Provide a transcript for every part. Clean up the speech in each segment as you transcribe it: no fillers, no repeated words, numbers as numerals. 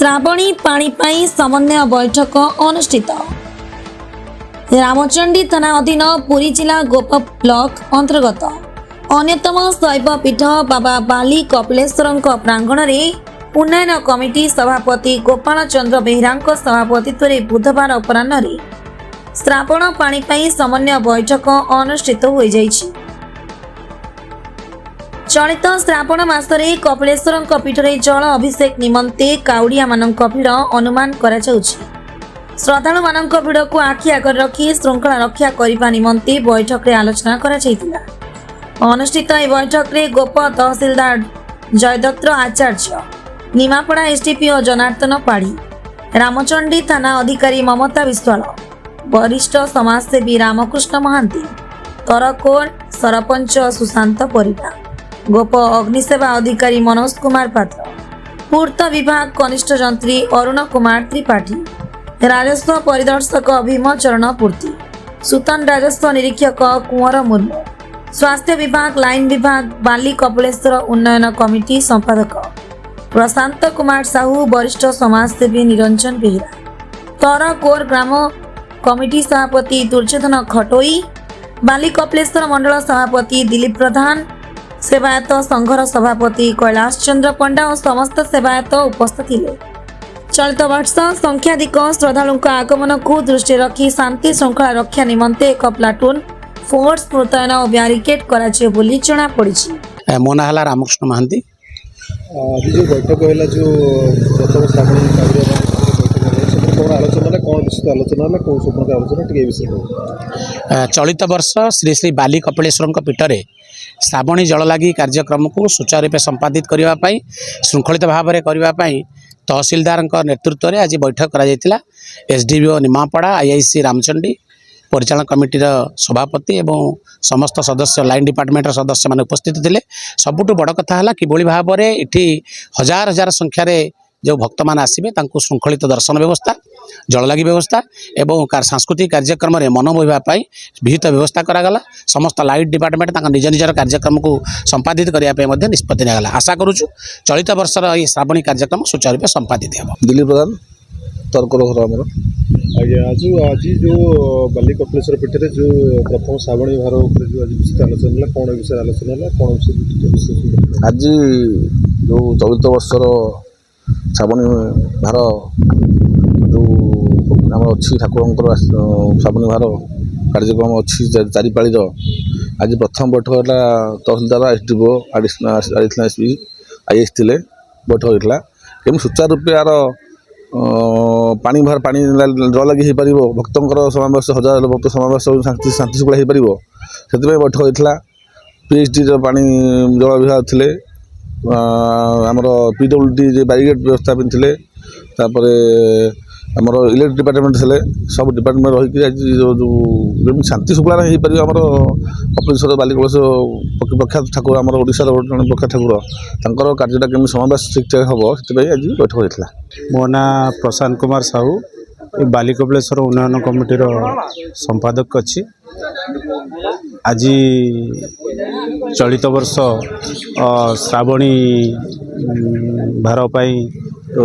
श्रावणी पाणी समन्वय बैठक अनुष्ठित। रामचंडी थाना अधीन पुरी जिला गोप ब्लॉक अंतर्गत अन्यतम शैव पीठ बाबा बाली कपिलेश्वर प्रांगण में उन्नयन कमिटी सभापति गोपाल चंद्र बेहरा सभापतित्व में बुधवार अपराह श्रावण पाणी समन्वय बैठक अनुष्ठित हो जाइछि। चलित श्रावण मासरे कपिलेश्वर पीठरे जल अभिषेक निमंते काउड़िया मानक भिड़ अनुमान करा जाउछि। श्रद्धालु मानक भिड़ को आखि आगर रखी श्रृंखला रक्षा करने निमंते बैठक रे आलोचना करा जाइतिला। अनुष्ठित यह बैठक रे गोप तहसीलदार जयदत्त आचार्य, निमापड़ा एसडीपीओ जनार्दन पाढ़ी, रामचंडी थाना अधिकारी ममता विश्वाल, वरिष्ठ समाजसेवी रामकृष्ण महांती, तरकोट सरपंच सुशांत परिडा, गोप अग्निसेवा अधिकारी मनोज कुमार पात्र, पूर्त विभाग कनिष्ठ जंत्री अरुण कुमार त्रिपाठी, राजस्व परिदर्शक भीमचरण पूर्ति, सुतन राजस्व निरीक्षक कुंवर मुर्मू, स्वास्थ्य विभाग लाइन विभाग बाली कपिलेश्वर उन्नयन कमिटी संपादक प्रशांत कुमार साहू, वरिष्ठ समाजसेवी निरंजन बेहरा, तरकोर ग्राम कमिटी सभापति दुर्योधन खटोई, बाली कपिलेश्वर मंडल सभापति दिलीप प्रधान, सेवायत संघर सभापति कैलाश चंद्र पंडा और समस्त सेवायत उपस्थित थे। चलित वर्ष संख्याधिक श्रद्धालु आगमन को दृष्टि रखी शांति श्रृंखला रक्षा निमंते एक प्लाटून फोर्स मुतयन और ब्यारिकेड कराई जना पड़ी। मो ना है रामकृष्ण महांती। आज जो बैठक है जो प्रथम श्रावण आलोचना कौन विषय आलोचना कौन स्वप्न आलोचना टे विषय चलित वर्ष श्री श्री बाली कपिलेश्वर पीठरे श्रावणी जल लगी कार्यक्रम को सुचारू रूपे संपादित करने श्रृंखलित भाव में करने तहसीलदार नेतृत्व में आज बैठक करा एसडीपीओ निमापड़ा आईआईसी रामचंडी परिचालन कमिटीर सभापति एवं समस्त सदस्य लाइन डिपार्टमेंट सदस्य मैंने उपस्थित थे। सबुठ बड़ कथा है कि भाव में इटी हजार हजार संख्यार जो भक्त मान आसवे श्रृंखलित दर्शन व्यवस्था जल लगी व्यवस्था एवं सांस्कृतिक कार्यक्रम में मन बोईवाई विहित व्यवस्था करागला। समस्त लाइट डिपार्टमेंट निज निजर कार्यक्रम को संपादित करने निष्पत्ति निगला। आशा करुचु चलित वर्षर ये श्रावणी कार्यक्रम सुचारू रूप संपादित हो। दिलीप प्रधान तरकोर घर आमर आज्ञा आज जो बाली कपिलेश्वर पीठ जो प्रथम श्रावणी भार जो आज विषय आलोचना कौन विषय आलोचना कौन विषय आज जो चलित वर्षर श्रावणी भार जो आम अच्छी ठाकुर श्रावणी भार कार्यक्रम अच्छी चारिपाड़ी आज प्रथम बैठक है तहसीलदार एसडीपीओ एडिशनल एसपी आईएएस थे बैठक होता केमी सुचारू रूपे यार पानी भार पानी जल लगी हो पार भक्तर समावेश हजार भक्त समावेश शांति शुक्ला हो पार से बैठक होता पीएचडी पानी जल विभाग थे आमर पीडब्ल्यूडी बैरिकेड व्यवस्था थे आमर इलेक्ट्रिक डिपार्टमेंट थे सब डिपार्टमेंट रही आज जो शांति शुक्ला हो पार आम कपिलेश्वर बाली कपिलेश्वर प्रख्यात ठाकुर आम ओडार प्रख्यात ठाकुर कार्यटा केमी समावेश ठीक ठाक हम से आज बैठक होता। मो ना प्रशांत कुमार साहू बाली कपिलेश्वर उन्नयन कमिटीर संपादक अच्छी। आज चलित वर्ष श्रावणी भारपाई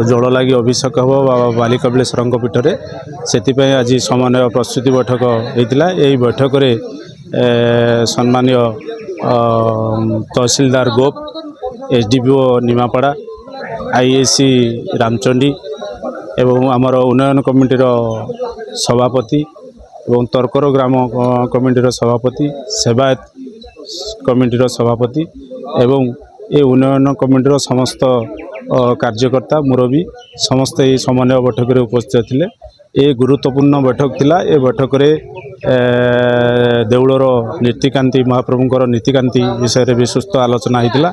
जल लगी अभिषेक हम बाबा बाली कपिलेश्वर पीठरे से आज समन्वय प्रस्तुति बैठक होता। यही बैठक रे सम्मानीय तहसीलदार गोप एसडीपीओ निमापड़ा आईएसी रामचंडी एवं आमर उन्नयन कमिटीर सभापति एवं तरकोर ग्राम कमिटीर सभापति सेवायत कमिटीर सभापति एवं ये उन्नयन कमिटीर समस्त कार्यकर्ता मुरबी समस्त ये समन्वय बैठक में उपस्थित थे। ये गुरुत्वपूर्ण बैठक थिला। ये बैठक रे देउलर नीतिकांति महाप्रभुंर नीतिकांति विषय में विस्तृत आलोचना होता।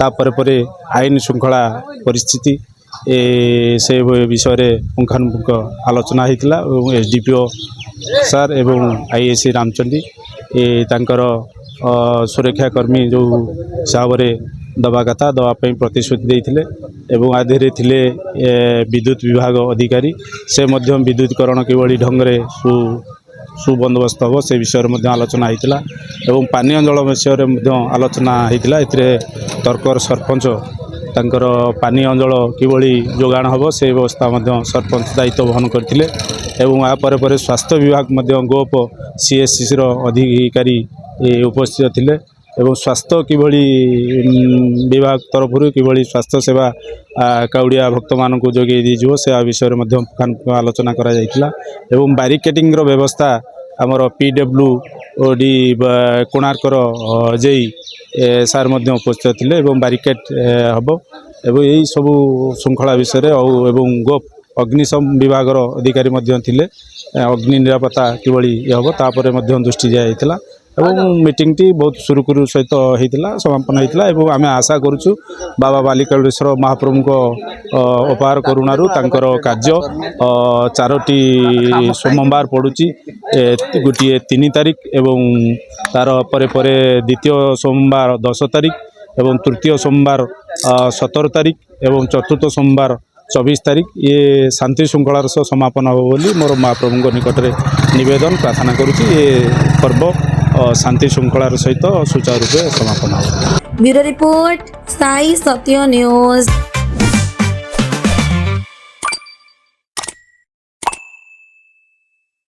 तापर परे आईन श्रृंखला परिस्थिति से विषय में पुंखानुपुंख आलोचना होता। एसडीपीओ सार एवं आईएसी रामचंडी तांकर सुरक्षाकर्मी जो हिसाब से दवा कथा दवाई प्रतिश्रुति देते एवं आधे थे विद्युत विभाग अधिकारी से विद्युतकरण किभली ढंग से सुबंदोबस्त हम से विषय में आलोचना होता एवं पानीय जल विषय में आलोचना होता। तरकोर सरपंच ତାଙ୍କର ପାନୀୟ ଜଳ କିଭଳି ଯୋଗାଣ ହେବ ସେ ବ୍ୟବସ୍ଥା ମଧ୍ୟ ସରପଞ୍ଚ ଦାୟିତ୍ୱ ବହନ କରିଥିଲେ ଏବଂ ଆ ପରେ ପରେ ସ୍ୱାସ୍ଥ୍ୟ ବିଭାଗ ମଧ୍ୟ ଗୋପ CSCର ଅଧିକାରୀ ଉପସ୍ଥିତ ଥିଲେ ଏବଂ ସ୍ୱାସ୍ଥ୍ୟ କିଭଳି ବିଭାଗ ତରଫରୁ କିଭଳି ସ୍ୱାସ୍ଥ୍ୟ ସେବା କାଉଡ଼ିଆ ଭକ୍ତମାନଙ୍କୁ ଯୋଗାଇ ଦିଆଯିବ ସେ ବିଷୟରେ ମଧ୍ୟ ଆଲୋଚନା କରାଯାଇଥିଲା ଏବଂ ବ୍ୟାରିକେଟିଂର ବ୍ୟବସ୍ଥା ଆମର PWD କୋଣାର୍କର ଜେଇ ସାର୍ ମଧ୍ୟ ଉପସ୍ଥିତ ଥିଲେ ଏବଂ ବ୍ୟାରିକେଟ୍ ହେବ ଏବଂ ଏହି ସବୁ ଶୃଙ୍ଖଳା ବିଷୟରେ ଏବଂ ଗୋପ ଅଗ୍ନିଶମ ବିଭାଗର ଅଧିକାରୀ ମଧ୍ୟ ଥିଲେ ଅଗ୍ନି ନିରାପତ୍ତା କିଭଳି ହେବ ତାପରେ ମଧ୍ୟ ଦୃଷ୍ଟି ଦିଆଯାଇଥିଲା ଏବଂ ମିଟିଂଟି ବହୁତ ସୁରୁଖୁରୁ ସହିତ ହୋଇଥିଲା ସମାପନ ହୋଇଥିଲା ଏବଂ ଆମେ ଆଶା କରୁଛୁ ବାବା ବାଲିକପିଳେଶ୍ୱର ମହାପ୍ରଭୁଙ୍କ ଅପାର କରୁଣାରୁ ତାଙ୍କର କାର୍ଯ୍ୟ 4ଟି ସୋମବାର ପଡ଼ୁଛି ଗୋଟିଏ 3 ତାରିଖ ଏବଂ ତାର ପରେ ପରେ ଦ୍ୱିତୀୟ ସୋମବାର 10 ତାରିଖ ଏବଂ ତୃତୀୟ ସୋମବାର 17 ତାରିଖ ଏବଂ ଚତୁର୍ଥ ସୋମବାର 24 ତାରିଖ ଇଏ ଶାନ୍ତି ଶୃଙ୍ଖଳାର ସହ ସମାପନ ହେବ ବୋଲି ମୋର ମହାପ୍ରଭୁଙ୍କ ନିକଟରେ ନିବେଦନ ପ୍ରାର୍ଥନା କରୁଛି ଏ ପର୍ବ ଶାନ୍ତି ଶୃଙ୍ଖଳାର ସହିତ ସୁଚାରୁ ରୂପେ ସମାପନ ହେବ। ବ୍ୟୁରୋ ରିପୋର୍ଟ ସାଇ ସତ୍ୟ ନ୍यूज।